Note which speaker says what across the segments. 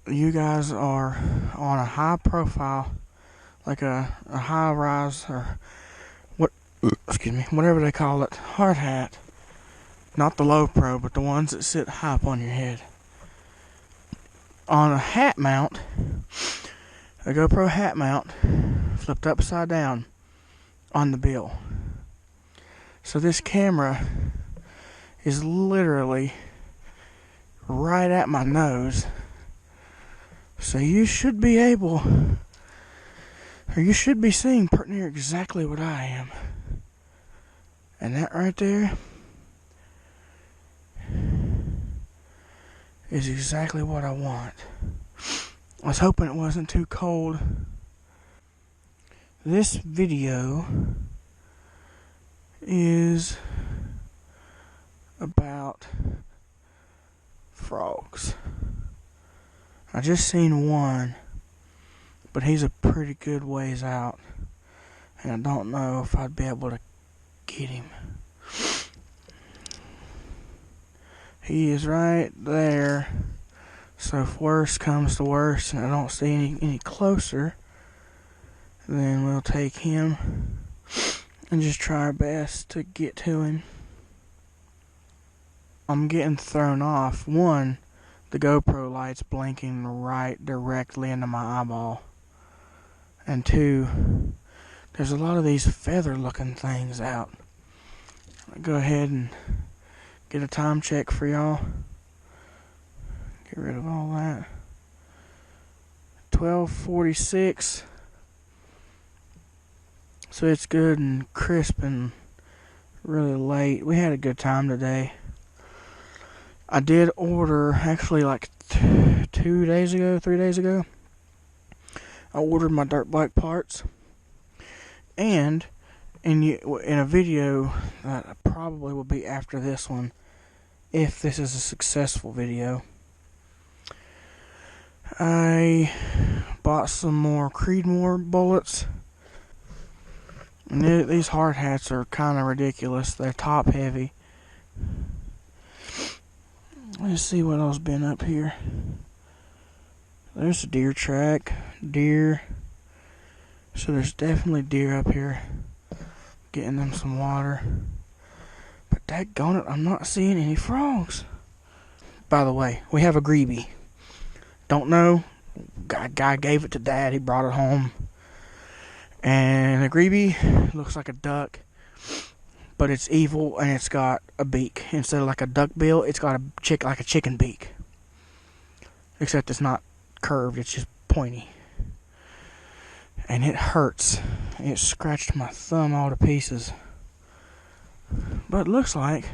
Speaker 1: you guys are on a high profile, like a high rise or whatever they call it, hard hat. Not the low pro, but the ones that sit high up on your head. On a hat mount, a GoPro hat mount, flipped upside down on the bill. So this camera is literally right at my nose. So you should be able, or you should be seeing pretty near exactly what I am. And that right there is exactly what I want. I was hoping it wasn't too cold. This video is about frogs. I just seen one, but he's a pretty good ways out, and I don't know if I'd be able to get him. He is right there, so if worse comes to worse and I don't see any closer, then we'll take him and just try our best to get to him. I'm getting thrown off. One, the GoPro light's blinking right directly into my eyeball. And two, there's a lot of these feather looking things out. I'll go ahead and get a time check for y'all. Get rid of all that. 12:46. So it's good and crisp and really late. We had a good time today. I did order, actually like 3 days ago, I ordered my dirt bike parts. And in a video that probably will be after this one, if this is a successful video, I bought some more Creedmoor bullets. And these hard hats are kind of ridiculous. They're top heavy. Let's see what else been up here. There's a deer track. Deer. So there's definitely deer up here. Getting them some water. But daggone it, I'm not seeing any frogs. By the way, we have a greeby. Don't know. Guy gave it to Dad. He brought it home. And the greeby looks like a duck. But it's evil and it's got a beak. Instead of like a duck bill, it's got like a chicken beak. Except it's not curved, it's just pointy. And it hurts. It scratched my thumb all to pieces. But it looks like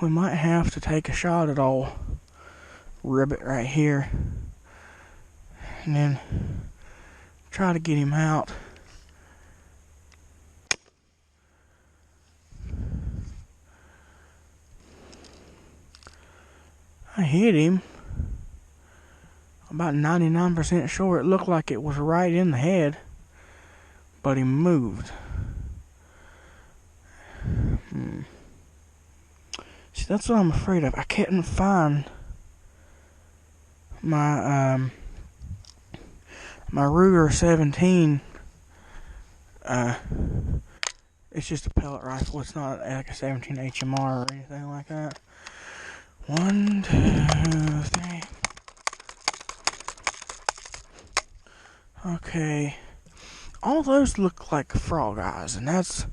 Speaker 1: we might have to take a shot at old Ribbit right here. And then try to get him out. I hit him. About 99% sure it looked like it was right in the head. But he moved. See, that's what I'm afraid of. I couldn't find my my Ruger 17. It's just a pellet rifle. It's not like a 17 HMR or anything like that. 1, 2, 3. Okay. All those look like frog eyes, and that's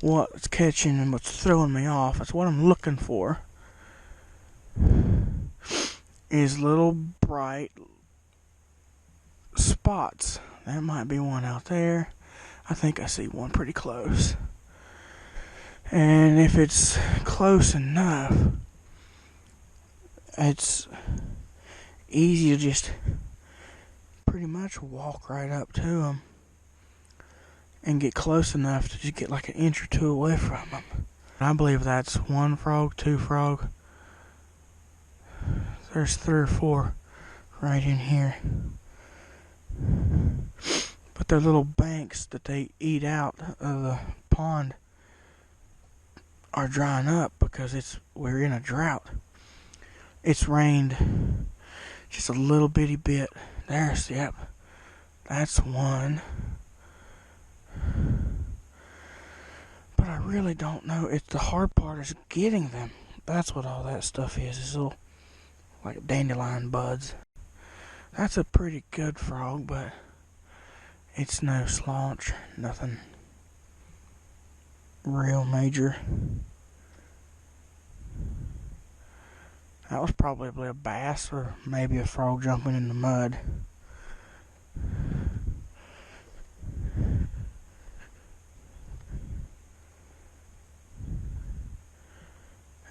Speaker 1: what's catching and what's throwing me off. That's what I'm looking for. Is little bright spots. There might be one out there. I think I see one pretty close. And if it's close enough, it's easy to just pretty much walk right up to them and get close enough to just get like an inch or two away from them. I believe that's one frog, two frog. There's 3 or 4 right in here. But they're little banks that they eat out of the pond are drying up because we're in a drought. It's rained Just a little bitty bit. There's, yep. That's one. But I really don't know. It's the hard part is getting them. That's what all that stuff is. It's little, like dandelion buds. That's a pretty good frog, but it's no slouch. Nothing real major. That was probably a bass or maybe a frog jumping in the mud.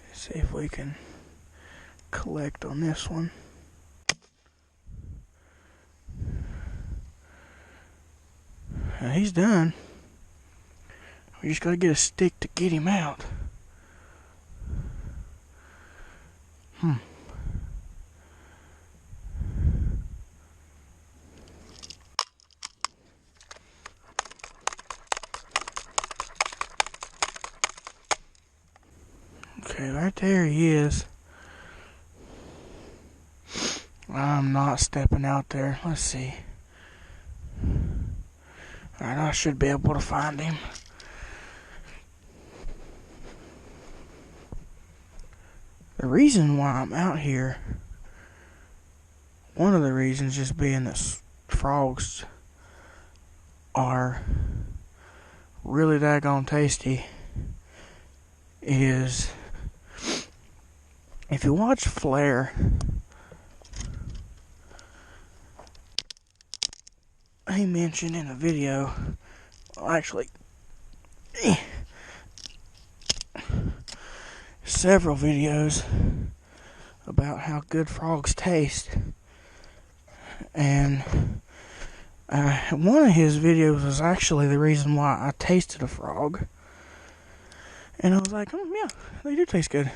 Speaker 1: Let's see if we can collect on this one. He's done. We just gotta get a stick to get him out. Okay, right there he is. I'm not stepping out there. Let's see. Alright, I should be able to find him. The reason why I'm out here, one of the reasons just being that frogs are really daggone tasty, is if you watch Flair, he mentioned in a video, well, actually, several videos about how good frogs taste. And one of his videos was actually the reason why I tasted a frog. And I was like, yeah, they do taste good.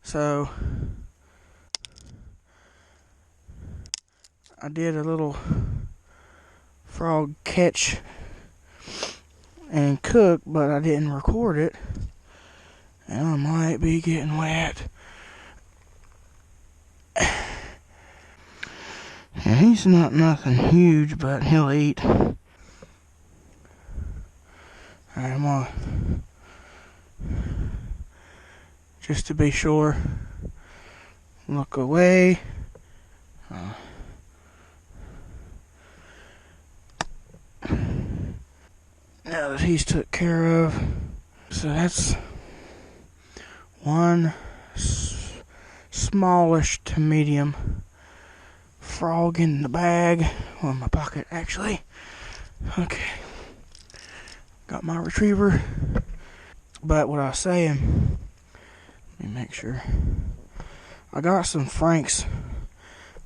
Speaker 1: So I did a little frog catch and cook, but I didn't record it. And I might be getting wet. And he's not nothing huge, but he'll eat. Alright, I'm gonna, just to be sure, look away. Now that he's took care of. So that's one smallish to medium frog in the bag, or in my pocket actually. Okay, got my retriever. But what I was saying, let me make sure. I got some Frank's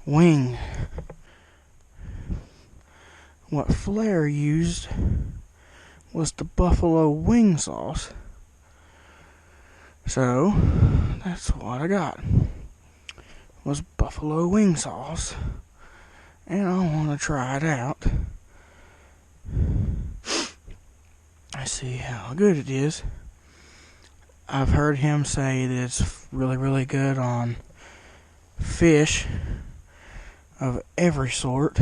Speaker 1: wing. What Flair used was the buffalo wing sauce. So that's what I got, was buffalo wing sauce, and I want to try it out. I see how good it is. I've heard him say that it's really, really good on fish of every sort,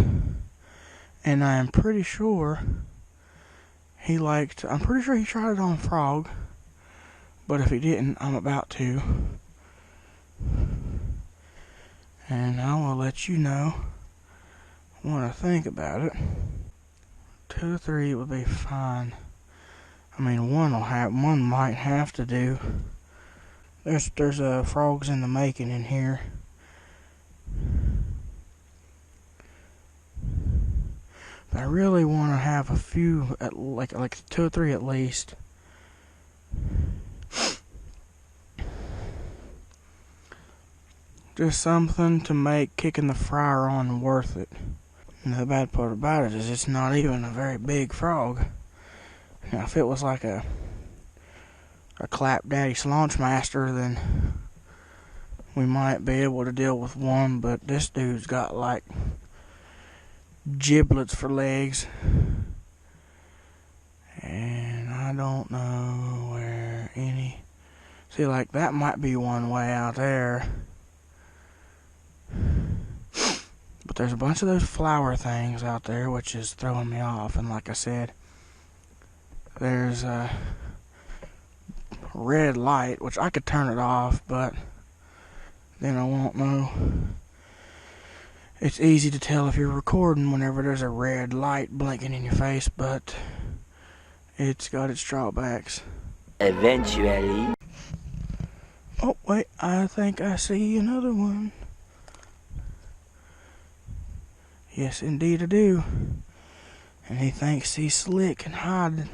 Speaker 1: and I'm pretty sure he tried it on frog, but if he didn't, I'm about to. And I will let you know what I think about it. 2 or 3 would be fine. I mean, one might have to do. There's frogs in the making in here. But I really want to have a few, like 2 or 3 at least. Just something to make kicking the fryer on worth it. And the bad part about it is it's not even a very big frog. Now, if it was like a Clap Daddy Slaunch Master, then we might be able to deal with one, but this dude's got like giblets for legs. And I don't know where any... See, like, that might be one way out there. But there's a bunch of those flower things out there, which is throwing me off. And like I said, there's a red light, which I could turn it off, but then I won't know. It's easy to tell if you're recording whenever there's a red light blinking in your face, but it's got its drawbacks.
Speaker 2: Eventually.
Speaker 1: Oh, wait, I think I see another one. Yes, indeed I do. And he thinks he's slick and hiding.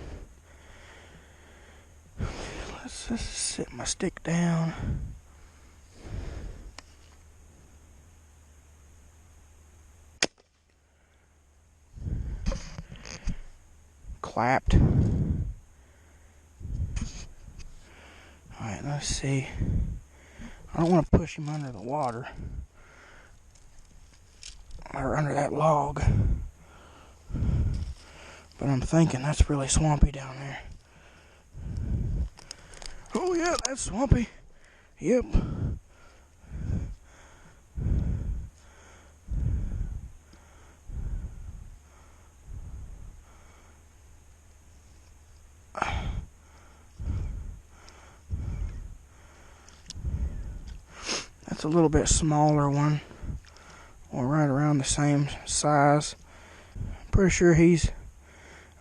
Speaker 1: Let's just set my stick down. Clapped. Alright, let's see. I don't want to push him under the water. Or under that log. But I'm thinking that's really swampy down there. Oh yeah, that's swampy. Yep. That's a little bit smaller one. Or right around the same size. Pretty sure he's...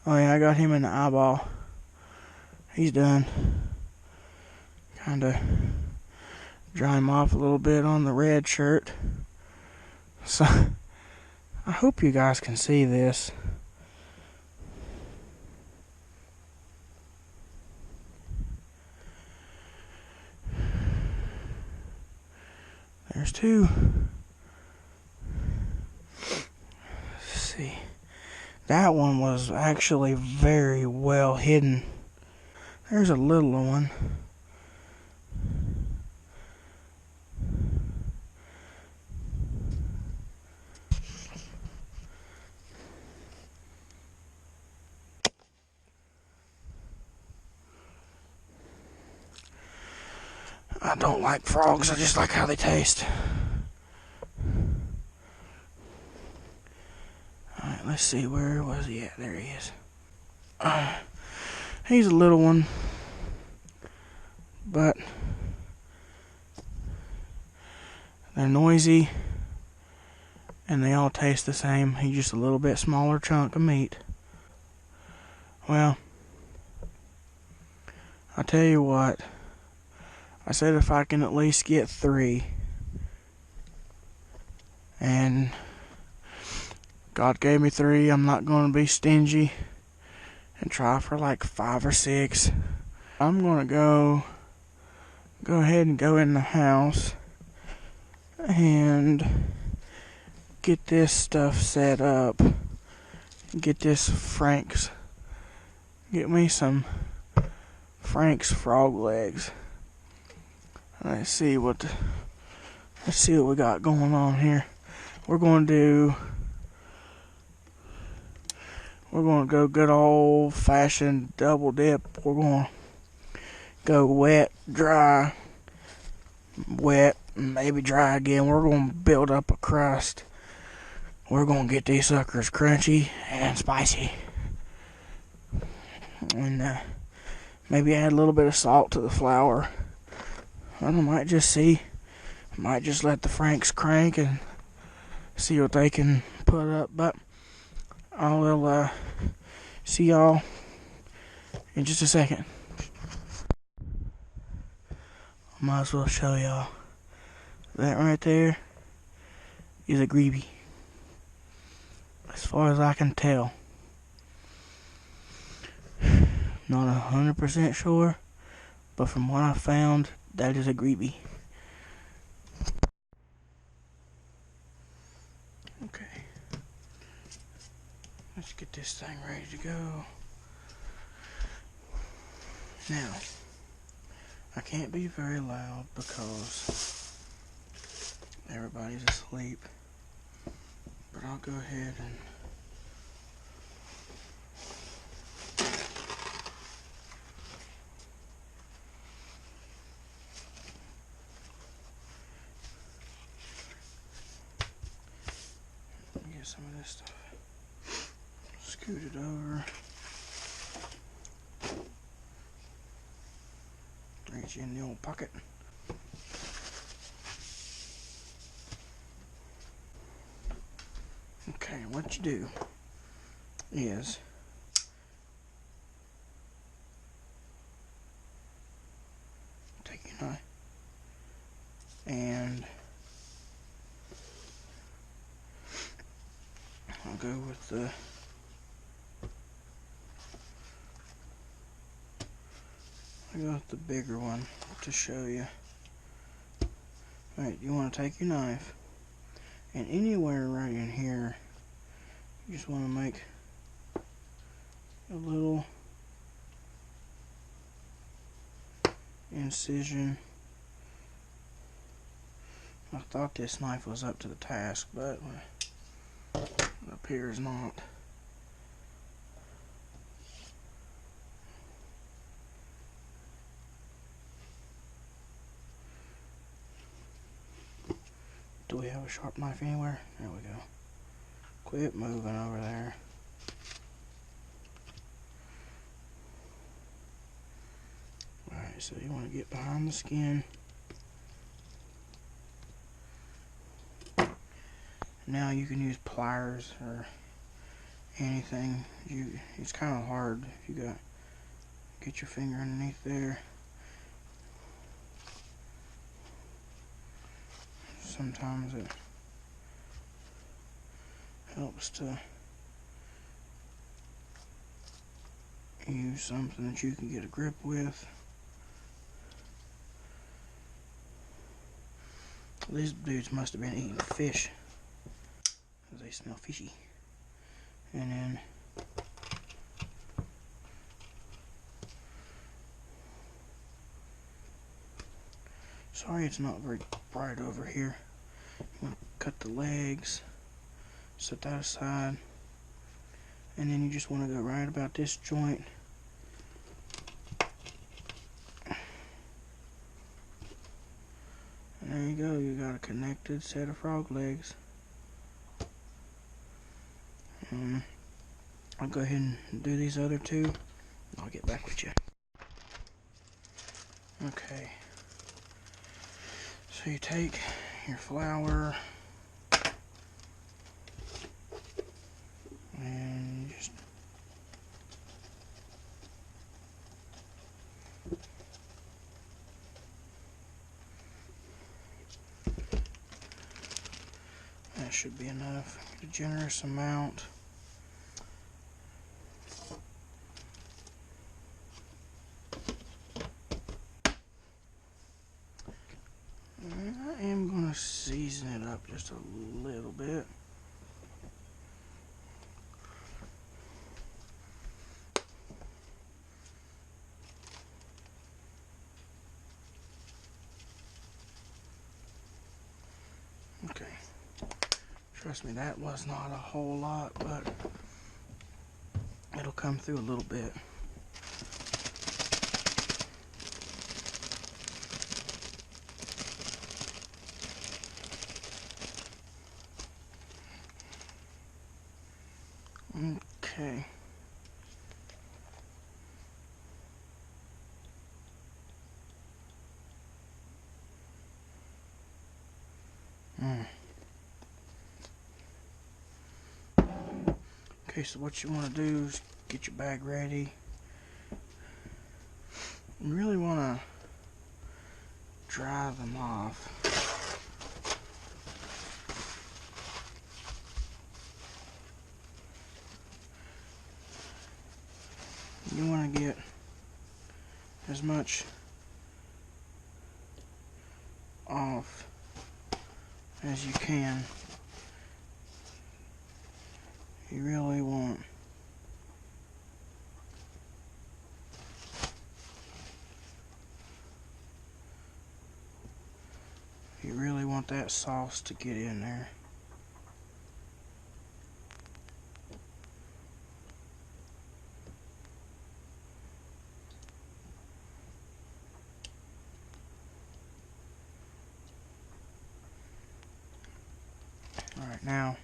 Speaker 1: Oh yeah, I got him in the eyeball. He's done. Kinda dry him off a little bit on the red shirt. So, I hope you guys can see this. There's two. Let's see. That one was actually very well hidden. There's a little one. I don't like frogs, I just like how they taste. Alright, let's see, where was he at? There he is. He's a little one, but they're noisy and they all taste the same. He's just a little bit smaller chunk of meat. Well, I'll tell you what, I said if I can at least get 3, and God gave me 3, I'm not going to be stingy and try for like 5 or 6. I'm going to go ahead and go in the house and get this stuff set up. Get me some Frank's frog legs. Let's see what we got going on here. We're going to go good old fashioned double dip. We're going to go wet, dry, wet, maybe dry again. We're going to build up a crust. We're going to get these suckers crunchy and spicy. And maybe add a little bit of salt to the flour. I might just let the Franks crank and see what they can put up. But I will see y'all in just a second. Might as well show y'all. That right there is a greeby. As far as I can tell. Not 100% sure, but from what I found, that is a greeby. Okay. Let's get this thing ready to go. Now, I can't be very loud because everybody's asleep, but I'll go ahead and some of this stuff. Scoot it over. Reach in the old pocket. Okay, what you do is take your knife and I'll go with the bigger one to show you. Alright, you want to take your knife and anywhere right in here you just want to make a little incision. I thought this knife was up to the task, but it appears not. Do we have a sharp knife anywhere? There we go. Quit moving over there. Alright, so you want to get behind the skin. Now you can use pliers or anything. It's kind of hard if you get your finger underneath there. Sometimes it helps to use something that you can get a grip with. These dudes must have been eating fish, because they smell fishy. And then sorry it's not very bright over here. You want to cut the legs, set that aside, and then you just want to go right about this joint. And there you go, you got a connected set of frog legs. I'll go ahead and do these other two. I'll get back with you. Okay. So you take your flour and you just that should be enough. A generous amount. I am going to season it up just a little bit. Okay. Trust me, that was not a whole lot, but it'll come through a little bit. Okay. Okay, so what you want to do is get your bag ready. You really want to dry them off. You want to get as much off as you can. You really want that sauce to get in there. Alright, now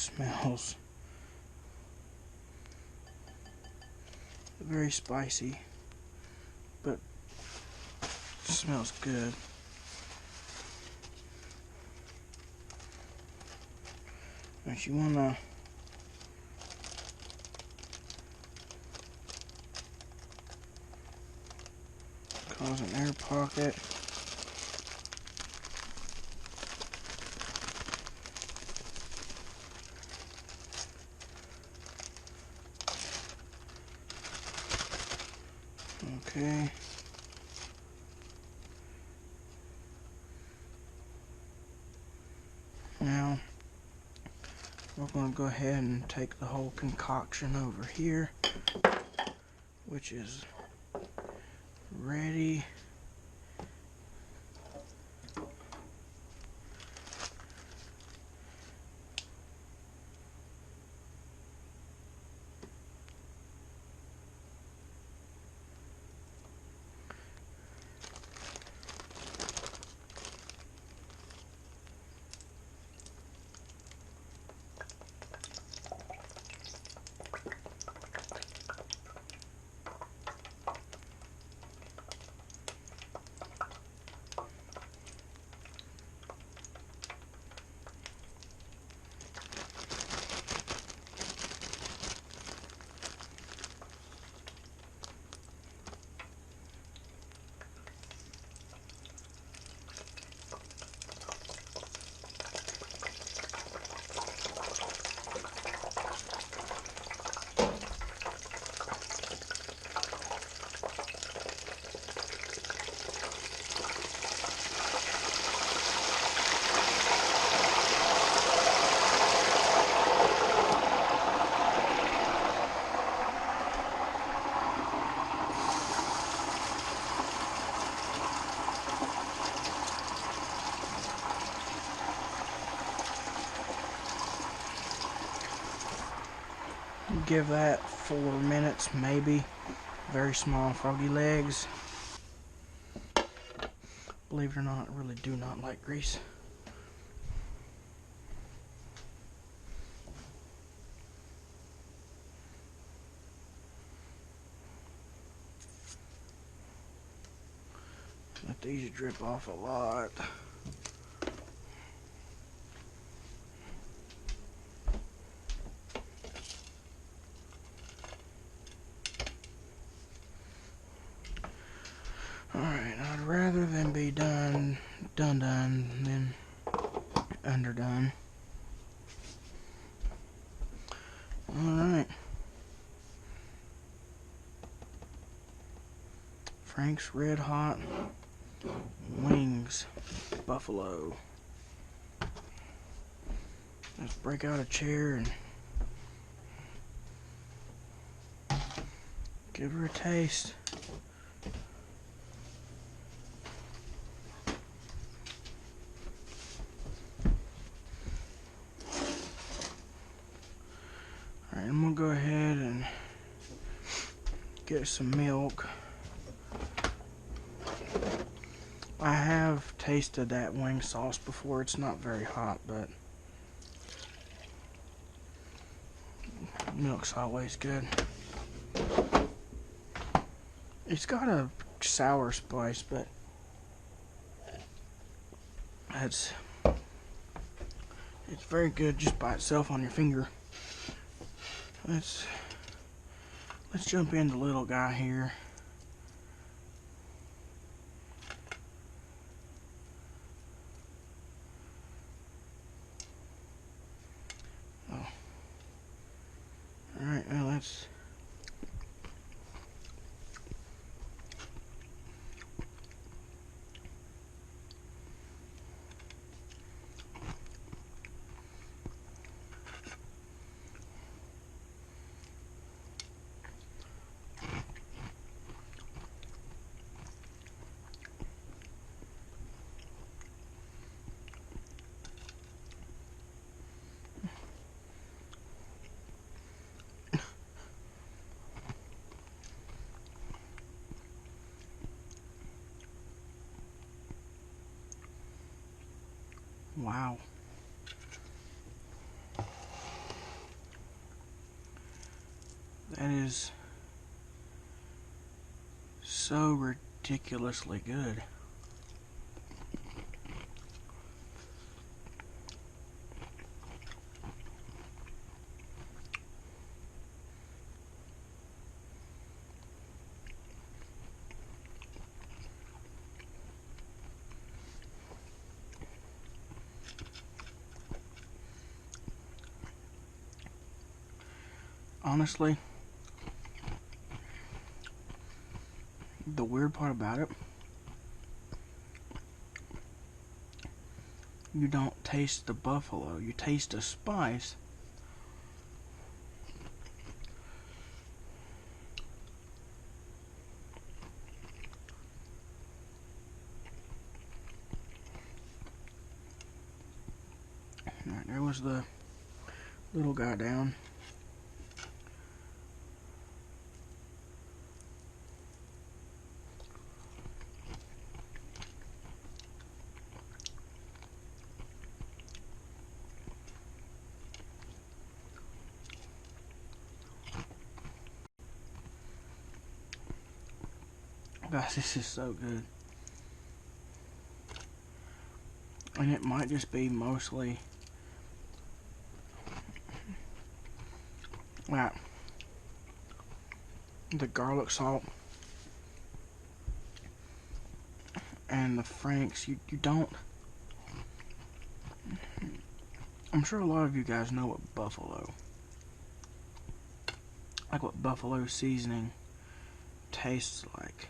Speaker 1: smells very spicy, but it smells good. But you want to cause an air pocket. Okay. Now we're going to go ahead and take the whole concoction over here, which is ready. Give that 4 minutes maybe. Very small froggy legs. Believe it or not, I really do not like grease. Let these drip off a lot. Alright, I'd rather them be done than underdone. Alright. Frank's Red Hot Wings Buffalo. Let's break out a chair and give her a taste. Alright, I'm gonna go ahead and get some milk. I have tasted that wing sauce before. It's not very hot, but milk's always good. It's got a sour spice, but it's very good just by itself on your finger. Let's jump into little guy here. Oh. Alright, well let's wow. That is so ridiculously good. Honestly, the weird part about it, you don't taste the buffalo, you taste the spice. Alright, there was the little guy down. Guys, this is so good. And it might just be mostly that the garlic salt and the Franks. You don't. I'm sure a lot of you guys know what buffalo, like what buffalo seasoning tastes like.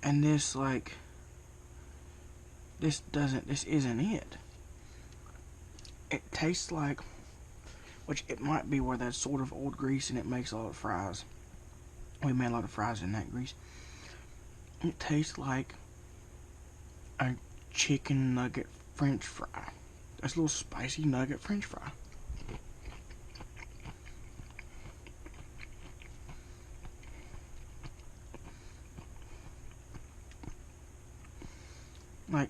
Speaker 1: And this, like, this isn't it. It tastes like, which it might be where that's sort of old grease and it makes a lot of fries. We made a lot of fries in that grease. It tastes like a chicken nugget French fry. That's a little spicy nugget French fry. Like,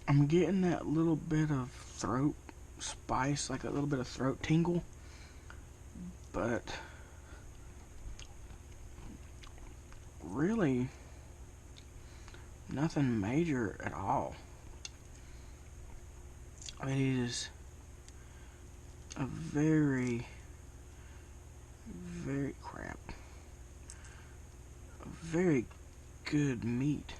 Speaker 1: I'm getting that little bit of throat spice, like a little bit of throat tingle, but really nothing major at all. It is a very very good meat.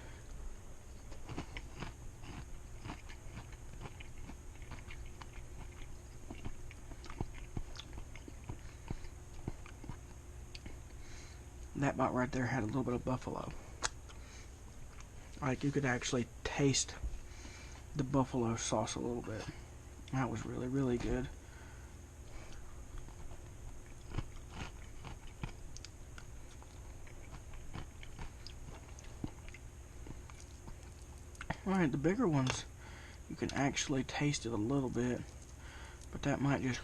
Speaker 1: That bite right there had a little bit of buffalo. Like, you could actually taste the buffalo sauce a little bit. That was really, really good. Alright, the bigger ones, you can actually taste it a little bit, but that might just,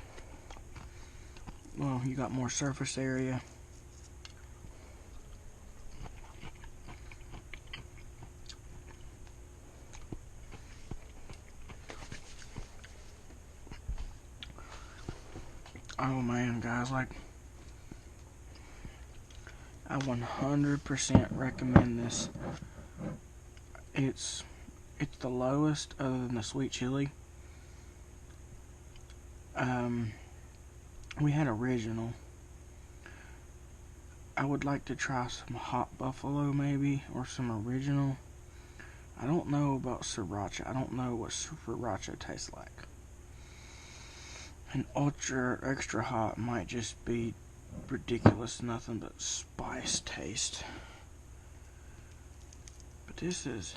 Speaker 1: well, you got more surface area. Oh man, guys, like, I 100% recommend this. It's the lowest other than the sweet chili. We had original. I would like to try some hot buffalo maybe, or some original. I don't know about sriracha. I don't know what sriracha tastes like. An ultra extra hot might just be ridiculous, nothing but spice taste. But this is,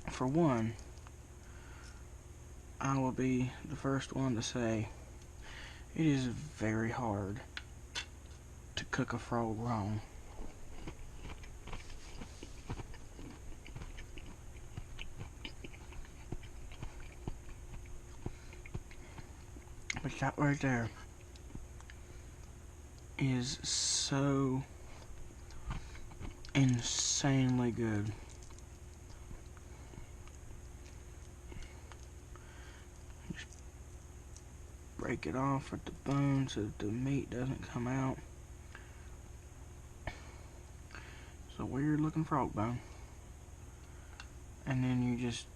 Speaker 1: for one, I will be the first one to say it is very hard to cook a frog wrong. But that right there is so insanely good. break it off at the bone so that the meat doesn't come out. It's a weird looking frog bone. And then you just,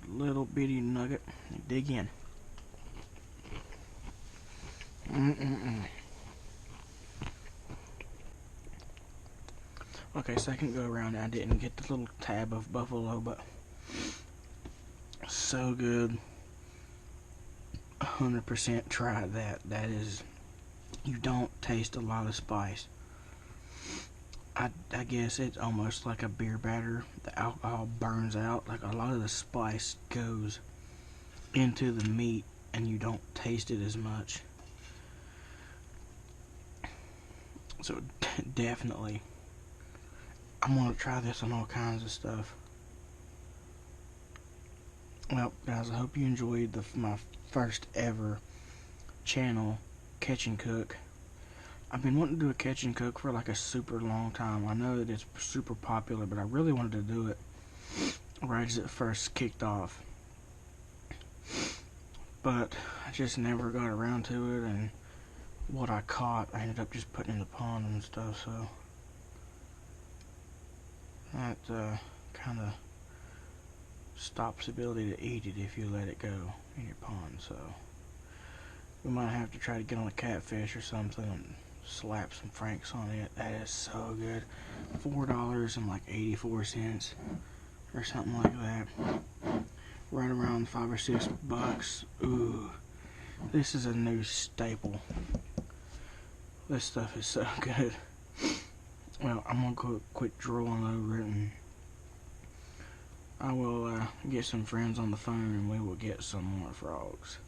Speaker 1: little bitty nugget, you dig in. Okay, second go around, I didn't get the little tab of buffalo, but so good. 100% try that. That is, you don't taste a lot of spice. I guess it's almost like a beer batter. The alcohol burns out. Like, a lot of the spice goes into the meat and you don't taste it as much. So definitely, I'm gonna try this on all kinds of stuff. Well, guys, I hope you enjoyed my first ever channel, Catch and Cook. I've been wanting to do a catch and cook for like a super long time. I know that it's super popular, but I really wanted to do it right as it first kicked off. But I just never got around to it, and what I caught, I ended up just putting in the pond and stuff, so that kind of stops the ability to eat it if you let it go in your pond. So we might have to try to get on a catfish or something and slap some franks on it. That is so good. $4.84 or something like that. Right around $5 or $6. Ooh, this is a new staple. This stuff is so good. Well, I'm gonna go quit drooling over it, and I will get some friends on the phone and we will get some more frogs.